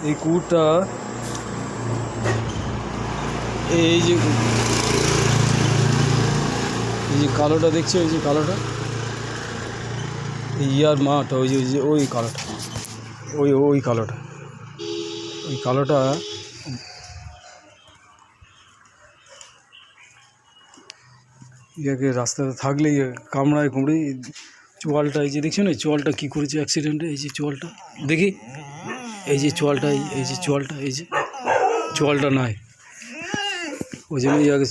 এই কুকুরটা এই যে কালোটা দেখছো, এই যে কালোটা, ইয়ার মাটা ওই যে ওই কালোটা, ওই কালোটা, ওই কালোটা ইয়াকে রাস্তাতে থাকলে কামড়ায় কুমড়ে। চোয়ালটা এই যে দেখছো না, চোয়ালটা কী করেছে অ্যাক্সিডেন্টে, এই যে চোয়ালটা দেখি, এই যে চোয়ালটা, এই যে চোয়ালটা, এই যে চোয়ালটা নাই, ওই জন্য ইয়াকে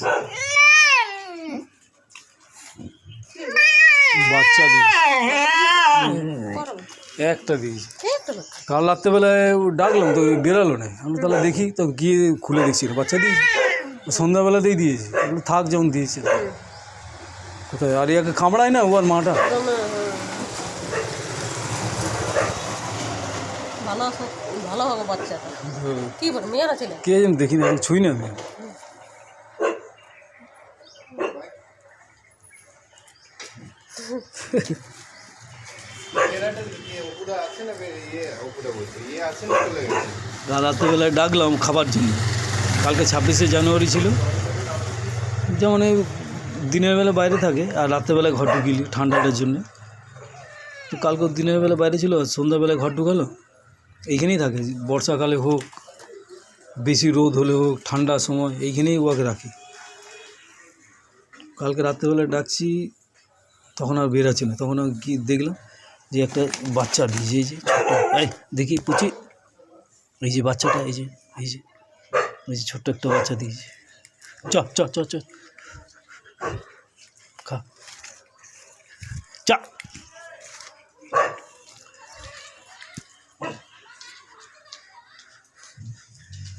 বাচ্চা দিয়েছে, একটা দিয়েছে। কাল রাত্রেবেলায় ডাকলাম তো বেরালো না, আমি তাহলে দেখি, তো গিয়ে খুলে দেখছি বাচ্চা দিয়েছে, সন্ধ্যাবেলাতেই দিয়েছে, থাক যেমন দিয়েছে কোথায়। আর ইয়াকে কামড়ায় না ও আর মাটা, ভালো হবে বাচ্চা, কি বল মেয়েরা ছিল কে যেন দেখি না, ছুঁই না আমি। রাত্রেবেলায় ডাকলাম খাবার জন্য, কালকে 26শে জানুয়ারি ছিল, যেমন এই দিনের বেলা বাইরে থাকে আর রাত্রেবেলায় ঘর ঢুকিল ঠান্ডাটার জন্য। তো কালকে দিনের বেলা বাইরে ছিল, সন্ধ্যাবেলায় ঘর ঢুকালো, এইখানেই থাকে, বর্ষাকালে হোক, বেশি রোদ হলে হোক, ঠান্ডার সময় এইখানেই ওকে রাখি। কালকে রাত্রেবেলায় ডাকছি, তখন আর বেরাচ্ছে না, তখন আমি কি দেখলাম যে একটা বাচ্চা দিয়েছে, এই যে ছোট্ট, এই দেখি পুচি, এই যে বাচ্চাটা, এই যে এই যে এই যে ছোট্ট একটা বাচ্চা দিয়েছে। চ চ চ চ খা, চা।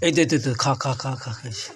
এই তো খা খা খা খা খাইছে।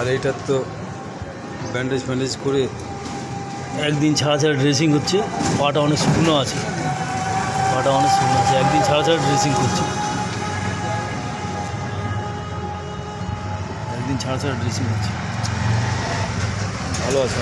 আর এইটার তো ব্যান্ডেজ ফ্যান্ডেজ করে একদিন ছাড়া ছাড়া ড্রেসিং হচ্ছে, পাটা অনেক শুকনো আছে, একদিন ছাড়া ছাড়া ড্রেসিং করছে, একদিন ছাড়া ছাড়া ড্রেসিং হচ্ছে, ভালো আছে।